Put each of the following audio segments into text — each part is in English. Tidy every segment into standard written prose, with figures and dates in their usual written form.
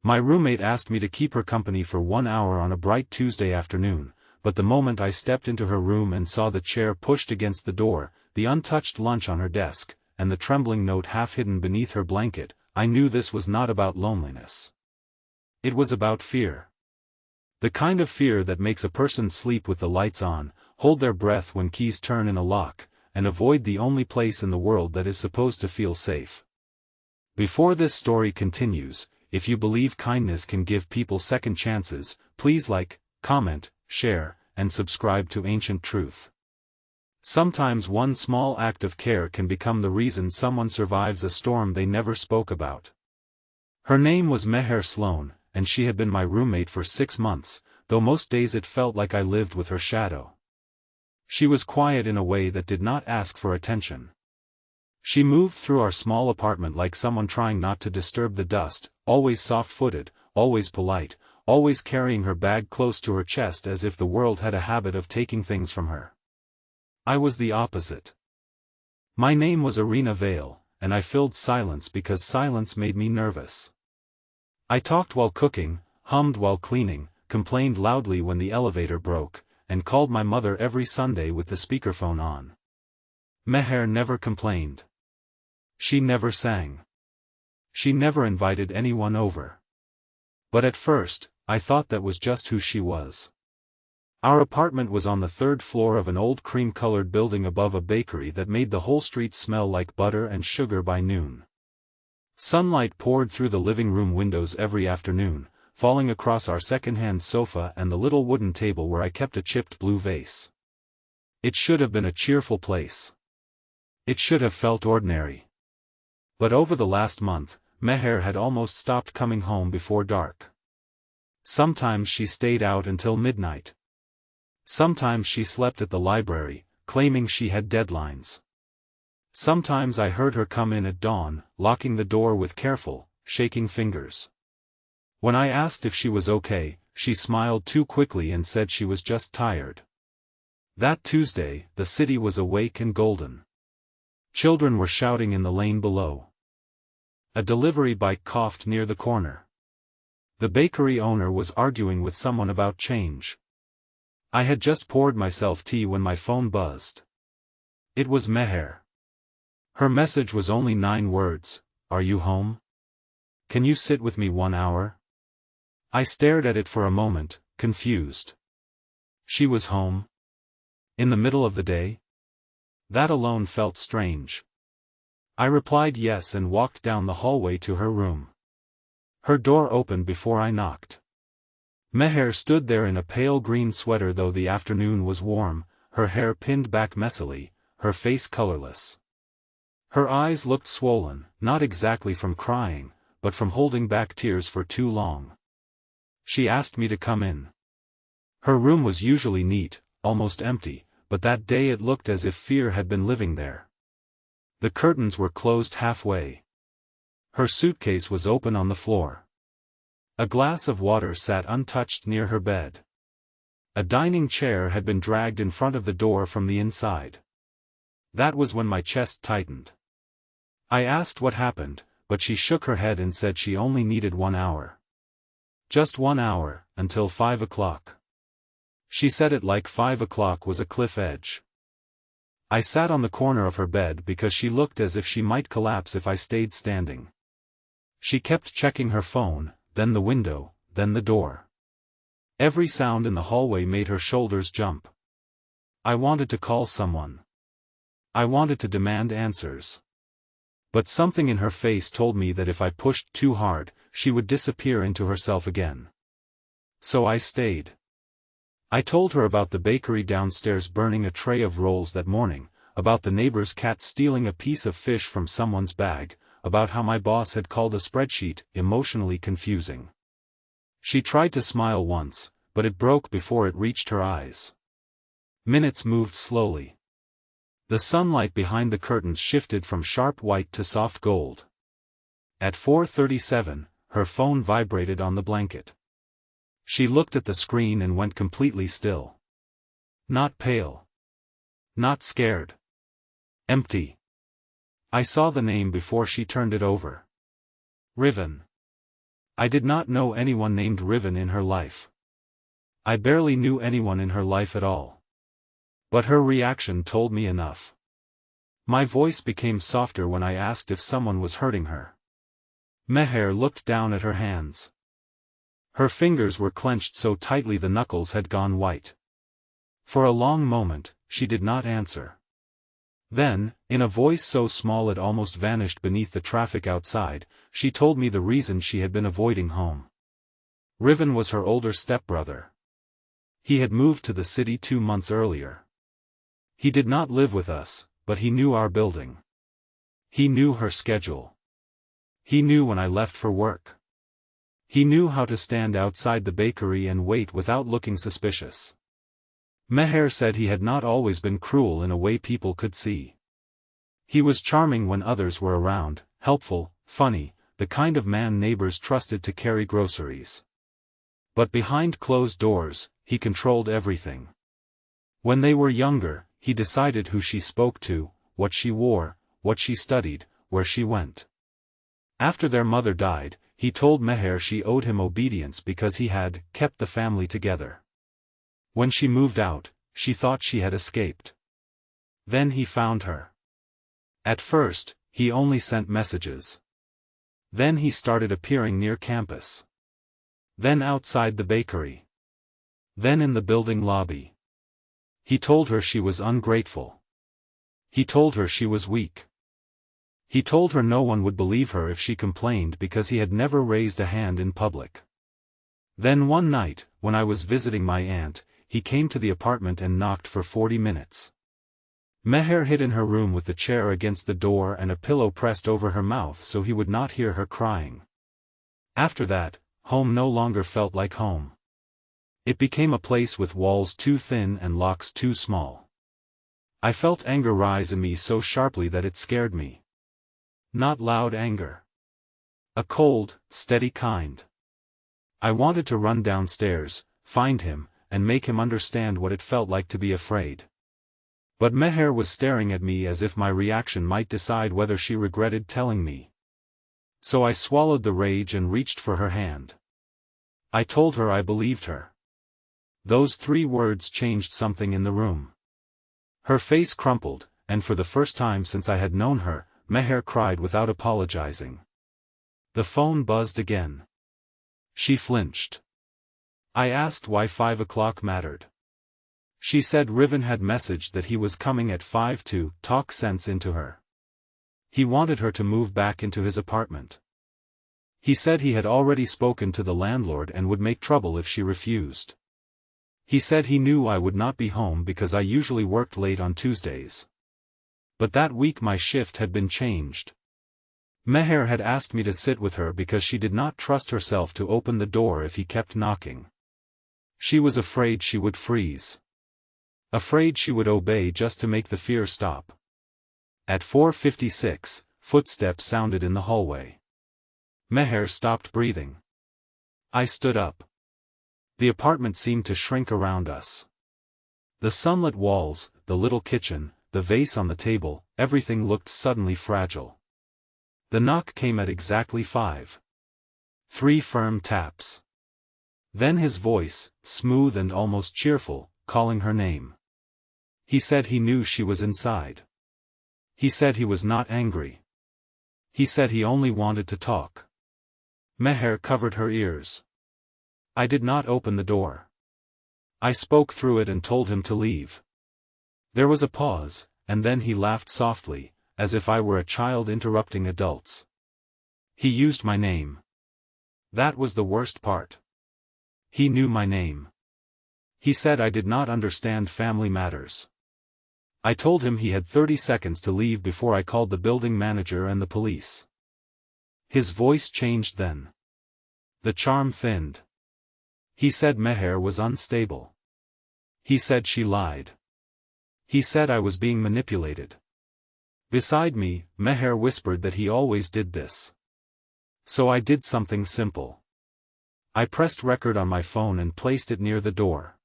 My roommate asked me to keep her company for 1 hour on a bright Tuesday afternoon, but the moment I stepped into her room and saw the chair pushed against the door, the untouched lunch on her desk, and the trembling note half hidden beneath her blanket, I knew this was not about loneliness. It was about fear. The kind of fear that makes a person sleep with the lights on, hold their breath when keys turn in a lock, and avoid the only place in the world that is supposed to feel safe. Before this story continues, if you believe kindness can give people second chances, please like, comment, share, and subscribe to Ancient Truth. Sometimes one small act of care can become the reason someone survives a storm they never spoke about. Her name was Meher Sloan, and she had been my roommate for 6 months, though most days it felt like I lived with her shadow. She was quiet in a way that did not ask for attention. She moved through our small apartment like someone trying not to disturb the dust, always soft-footed, always polite, always carrying her bag close to her chest as if the world had a habit of taking things from her. I was the opposite. My name was Irina Vale, and I filled silence because silence made me nervous. I talked while cooking, hummed while cleaning, complained loudly when the elevator broke, and called my mother every Sunday with the speakerphone on. Meher never complained. She never sang. She never invited anyone over. But at first, I thought that was just who she was. Our apartment was on the 3rd floor of an old cream-colored building above a bakery that made the whole street smell like butter and sugar by noon. Sunlight poured through the living room windows every afternoon, falling across our second-hand sofa and the little wooden table where I kept a chipped blue vase. It should have been a cheerful place. It should have felt ordinary. But over the last month, Meher had almost stopped coming home before dark. Sometimes she stayed out until midnight. Sometimes she slept at the library, claiming she had deadlines. Sometimes I heard her come in at dawn, locking the door with careful, shaking fingers. When I asked if she was okay, she smiled too quickly and said she was just tired. That Tuesday, the city was awake and golden. Children were shouting in the lane below. A delivery bike coughed near the corner. The bakery owner was arguing with someone about change. I had just poured myself tea when my phone buzzed. It was Meher. Her message was only 9 words, "Are you home? Can you sit with me 1 hour?" I stared at it for a moment, confused. She was home? In the middle of the day? That alone felt strange. I replied yes and walked down the hallway to her room. Her door opened before I knocked. Meher stood there in a pale green sweater though the afternoon was warm, her hair pinned back messily, her face colorless. Her eyes looked swollen, not exactly from crying, but from holding back tears for too long. She asked me to come in. Her room was usually neat, almost empty, but that day it looked as if fear had been living there. The curtains were closed halfway. Her suitcase was open on the floor. A glass of water sat untouched near her bed. A dining chair had been dragged in front of the door from the inside. That was when my chest tightened. I asked what happened, but she shook her head and said she only needed 1 hour. Just 1 hour, until 5 o'clock. She said it like 5 o'clock was a cliff edge. I sat on the corner of her bed because she looked as if she might collapse if I stayed standing. She kept checking her phone, then the window, then the door. Every sound in the hallway made her shoulders jump. I wanted to call someone. I wanted to demand answers. But something in her face told me that if I pushed too hard, she would disappear into herself again. So I stayed. I told her about the bakery downstairs burning a tray of rolls that morning, about the neighbor's cat stealing a piece of fish from someone's bag, about how my boss had called a spreadsheet emotionally confusing. She tried to smile once, but it broke before it reached her eyes. Minutes moved slowly. The sunlight behind the curtains shifted from sharp white to soft gold. At 4:37, her phone vibrated on the blanket. She looked at the screen and went completely still. Not pale. Not scared. Empty. I saw the name before she turned it over. Riven. I did not know anyone named Riven in her life. I barely knew anyone in her life at all. But her reaction told me enough. My voice became softer when I asked if someone was hurting her. Meher looked down at her hands. Her fingers were clenched so tightly the knuckles had gone white. For a long moment, she did not answer. Then, in a voice so small it almost vanished beneath the traffic outside, she told me the reason she had been avoiding home. Riven was her older stepbrother. He had moved to the city 2 months earlier. He did not live with us, but he knew our building. He knew her schedule. He knew when I left for work. He knew how to stand outside the bakery and wait without looking suspicious. Meher said he had not always been cruel in a way people could see. He was charming when others were around, helpful, funny, the kind of man neighbors trusted to carry groceries. But behind closed doors, he controlled everything. When they were younger, he decided who she spoke to, what she wore, what she studied, where she went. After their mother died, he told Meher she owed him obedience because he had kept the family together. When she moved out, she thought she had escaped. Then he found her. At first, he only sent messages. Then he started appearing near campus. Then outside the bakery. Then in the building lobby. He told her she was ungrateful. He told her she was weak. He told her no one would believe her if she complained because he had never raised a hand in public. Then one night, when I was visiting my aunt, he came to the apartment and knocked for 40 minutes. Meher hid in her room with the chair against the door and a pillow pressed over her mouth so he would not hear her crying. After that, home no longer felt like home. It became a place with walls too thin and locks too small. I felt anger rise in me so sharply that it scared me. Not loud anger. A cold, steady kind. I wanted to run downstairs, find him, and make him understand what it felt like to be afraid. But Meher was staring at me as if my reaction might decide whether she regretted telling me. So I swallowed the rage and reached for her hand. I told her I believed her. Those 3 words changed something in the room. Her face crumpled, and for the first time since I had known her, Meher cried without apologizing. The phone buzzed again. She flinched. I asked why 5 o'clock mattered. She said Riven had messaged that he was coming at 5 to talk sense into her. He wanted her to move back into his apartment. He said he had already spoken to the landlord and would make trouble if she refused. He said he knew I would not be home because I usually worked late on Tuesdays. But that week my shift had been changed. Meher had asked me to sit with her because she did not trust herself to open the door if he kept knocking. She was afraid she would freeze. Afraid she would obey just to make the fear stop. At 4:56, footsteps sounded in the hallway. Meher stopped breathing. I stood up. The apartment seemed to shrink around us. The sunlit walls, the little kitchen, the vase on the table, everything looked suddenly fragile. The knock came at exactly 5. 3 firm taps. Then his voice, smooth and almost cheerful, calling her name. He said he knew she was inside. He said he was not angry. He said he only wanted to talk. Meher covered her ears. I did not open the door. I spoke through it and told him to leave. There was a pause, and then he laughed softly, as if I were a child interrupting adults. He used my name. That was the worst part. He knew my name. He said I did not understand family matters. I told him he had 30 seconds to leave before I called the building manager and the police. His voice changed then. The charm thinned. He said Meher was unstable. He said she lied. He said I was being manipulated. Beside me, Meher whispered that he always did this. So I did something simple. I pressed record on my phone and placed it near the door.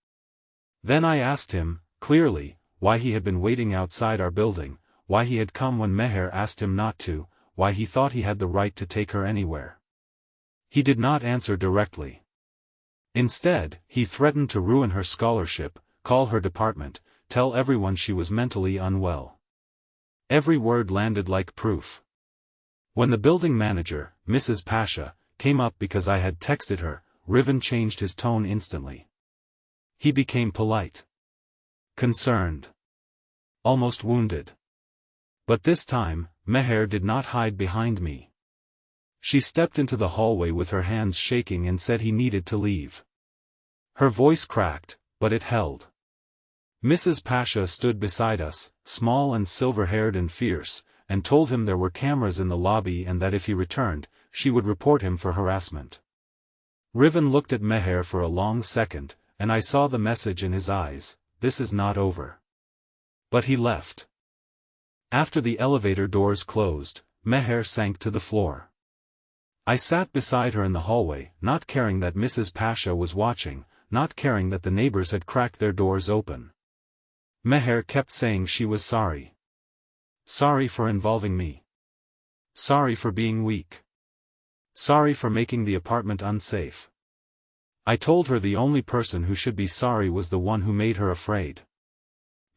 Then I asked him, clearly, why he had been waiting outside our building, why he had come when Meher asked him not to, why he thought he had the right to take her anywhere. He did not answer directly. Instead, he threatened to ruin her scholarship, call her department, tell everyone she was mentally unwell. Every word landed like proof. When the building manager, Mrs. Pasha, came up because I had texted her, Riven changed his tone instantly. He became polite. Concerned. Almost wounded. But this time, Meher did not hide behind me. She stepped into the hallway with her hands shaking and said he needed to leave. Her voice cracked, but it held. Mrs. Pasha stood beside us, small and silver-haired and fierce, and told him there were cameras in the lobby and that if he returned, she would report him for harassment. Riven looked at Meher for a long second, and I saw the message in his eyes, this is not over. But he left. After the elevator doors closed, Meher sank to the floor. I sat beside her in the hallway, not caring that Mrs. Pasha was watching, not caring that the neighbors had cracked their doors open. Meher kept saying she was sorry. Sorry for involving me. Sorry for being weak. Sorry for making the apartment unsafe. I told her the only person who should be sorry was the one who made her afraid.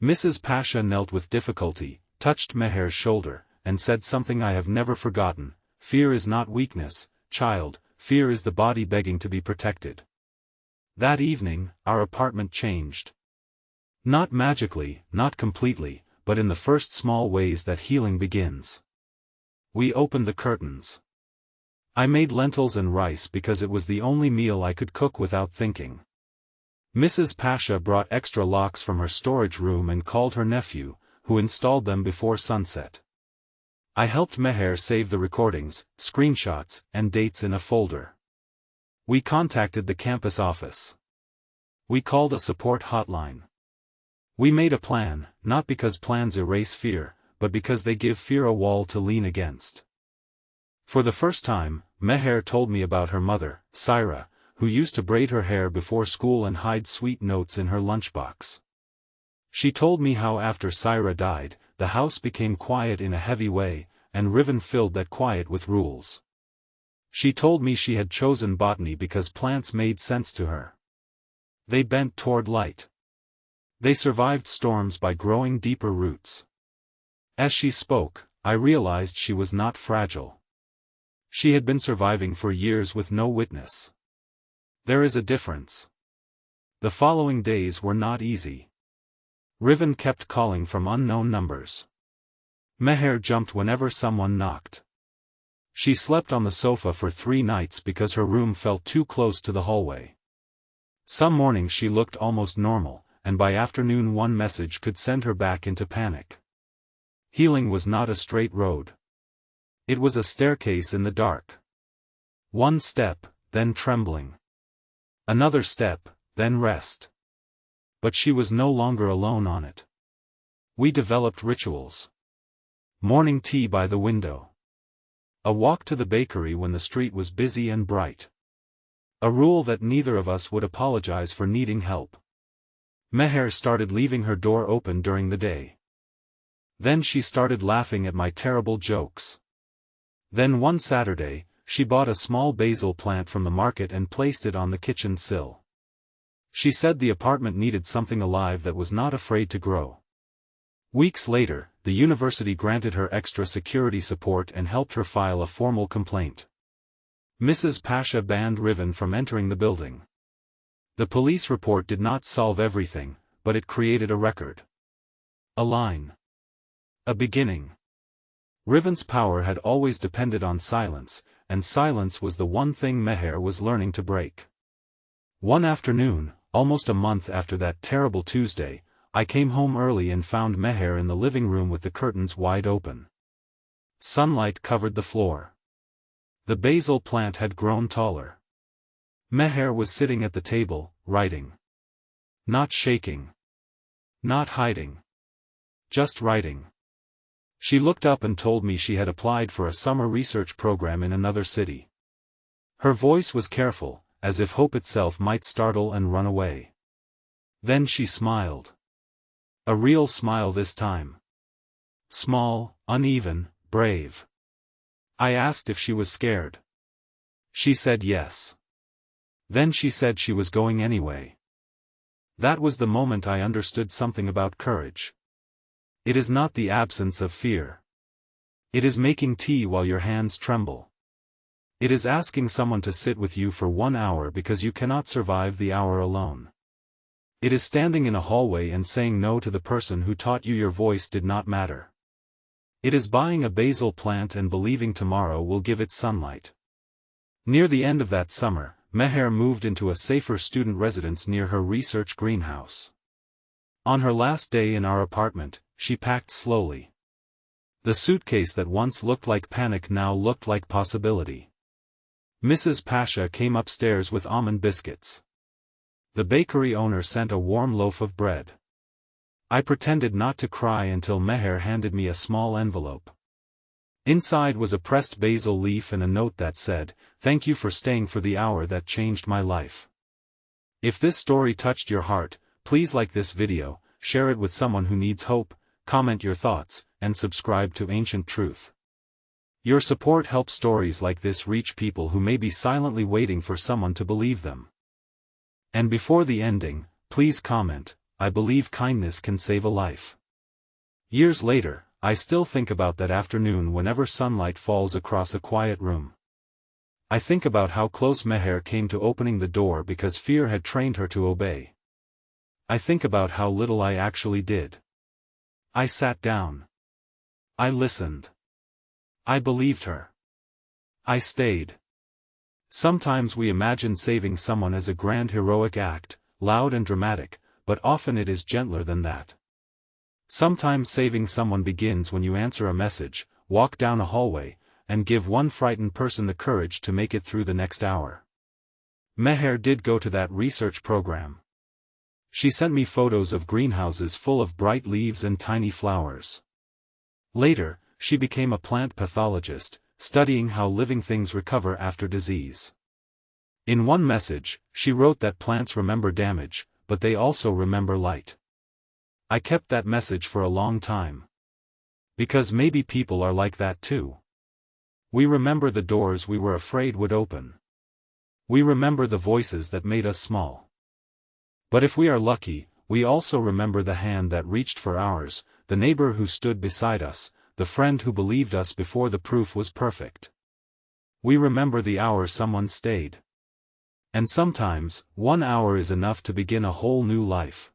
Mrs. Pasha knelt with difficulty, touched Meher's shoulder, and said something I have never forgotten, fear is not weakness, child, fear is the body begging to be protected. That evening, our apartment changed. Not magically, not completely, but in the first small ways that healing begins. We opened the curtains. I made lentils and rice because it was the only meal I could cook without thinking. Mrs. Pasha brought extra locks from her storage room and called her nephew, who installed them before sunset. I helped Meher save the recordings, screenshots, and dates in a folder. We contacted the campus office. We called a support hotline. We made a plan, not because plans erase fear, but because they give fear a wall to lean against. For the first time, Meher told me about her mother, Syra, who used to braid her hair before school and hide sweet notes in her lunchbox. She told me how after Syra died, the house became quiet in a heavy way, and Riven filled that quiet with rules. She told me she had chosen botany because plants made sense to her. They bent toward light. They survived storms by growing deeper roots. As she spoke, I realized she was not fragile. She had been surviving for years with no witness. There is a difference. The following days were not easy. Riven kept calling from unknown numbers. Meher jumped whenever someone knocked. She slept on the sofa for 3 nights because her room felt too close to the hallway. Some mornings she looked almost normal, and by afternoon one message could send her back into panic. Healing was not a straight road. It was a staircase in the dark. One step, then trembling. Another step, then rest. But she was no longer alone on it. We developed rituals. Morning tea by the window. A walk to the bakery when the street was busy and bright. A rule that neither of us would apologize for needing help. Meher started leaving her door open during the day. Then she started laughing at my terrible jokes. Then one Saturday, she bought a small basil plant from the market and placed it on the kitchen sill. She said the apartment needed something alive that was not afraid to grow. Weeks later, the university granted her extra security support and helped her file a formal complaint. Mrs. Pasha banned Riven from entering the building. The police report did not solve everything, but it created a record. A line. A beginning. Riven's power had always depended on silence, and silence was the one thing Meher was learning to break. One afternoon, almost a month after that terrible Tuesday, I came home early and found Meher in the living room with the curtains wide open. Sunlight covered the floor. The basil plant had grown taller. Meher was sitting at the table, writing. Not shaking. Not hiding. Just writing. She looked up and told me she had applied for a summer research program in another city. Her voice was careful, as if hope itself might startle and run away. Then she smiled. A real smile this time. Small, uneven, brave. I asked if she was scared. She said yes. Then she said she was going anyway. That was the moment I understood something about courage. It is not the absence of fear. It is making tea while your hands tremble. It is asking someone to sit with you for 1 hour because you cannot survive the hour alone. It is standing in a hallway and saying no to the person who taught you your voice did not matter. It is buying a basil plant and believing tomorrow will give it sunlight. Near the end of that summer, Meher moved into a safer student residence near her research greenhouse. On her last day in our apartment, she packed slowly. The suitcase that once looked like panic now looked like possibility. Mrs. Pasha came upstairs with almond biscuits. The bakery owner sent a warm loaf of bread. I pretended not to cry until Meher handed me a small envelope. Inside was a pressed basil leaf and a note that said, "Thank you for staying for the hour that changed my life." If this story touched your heart, please like this video, share it with someone who needs hope, comment your thoughts, and subscribe to Ancient Truth. Your support helps stories like this reach people who may be silently waiting for someone to believe them. And before the ending, please comment, "I believe kindness can save a life." Years later, I still think about that afternoon whenever sunlight falls across a quiet room. I think about how close Meher came to opening the door because fear had trained her to obey. I think about how little I actually did. I sat down. I listened. I believed her. I stayed. Sometimes we imagine saving someone as a grand heroic act, loud and dramatic, but often it is gentler than that. Sometimes saving someone begins when you answer a message, walk down a hallway, and give one frightened person the courage to make it through the next hour. Meher did go to that research program. She sent me photos of greenhouses full of bright leaves and tiny flowers. Later, she became a plant pathologist, studying how living things recover after disease. In one message, she wrote that plants remember damage, but they also remember light. I kept that message for a long time. Because maybe people are like that too. We remember the doors we were afraid would open. We remember the voices that made us small. But if we are lucky, we also remember the hand that reached for ours, the neighbor who stood beside us, the friend who believed us before the proof was perfect. We remember the hour someone stayed. And sometimes, 1 hour is enough to begin a whole new life.